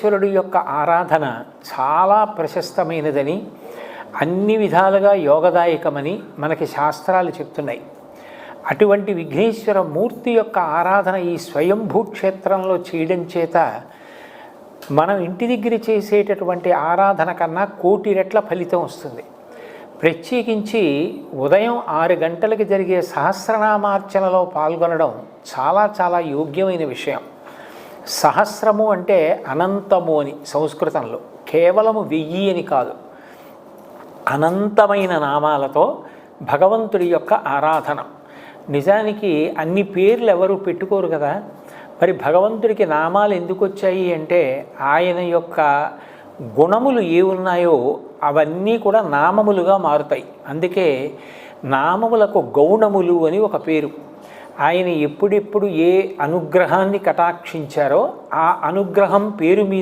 ఈశ్వరుడి యొక్క ఆరాధన చాలా ప్రశస్తమైనదని, అన్ని విధాలుగా యోగదాయకమని మనకి శాస్త్రాలు చెప్తున్నాయి. అటువంటి విఘ్నేశ్వర మూర్తి యొక్క ఆరాధన ఈ స్వయంభూ క్షేత్రంలో చేయడం చేత మనం ఇంటి దగ్గర చేసేటటువంటి ఆరాధన కన్నా 1,000,000 రెట్ల ఫలితం వస్తుంది. ప్రత్యేకించి ఉదయం 6 గంటలకి జరిగే సహస్రనామార్చనలో పాల్గొనడం చాలా చాలా యోగ్యమైన విషయం. సహస్రము అంటే అనంతము అని సంస్కృతంలో, కేవలము 1000 అని కాదు. అనంతమైన నామాలతో భగవంతుడి యొక్క ఆరాధన. నిజానికి అన్ని పేర్లు ఎవరు పెట్టుకోరు కదా. మరి భగవంతుడికి నామాలు ఎందుకు వచ్చాయి అంటే ఆయన యొక్క గుణములు ఏ ఉన్నాయో అవన్నీ కూడా నామములుగా మారుతాయి. అందుకే నామములకు గౌణములు అని ఒక పేరు. ఆయన ఎప్పుడెప్పుడు ఏ అనుగ్రహాన్ని కటాక్షించారో ఆ అనుగ్రహం పేరు మీద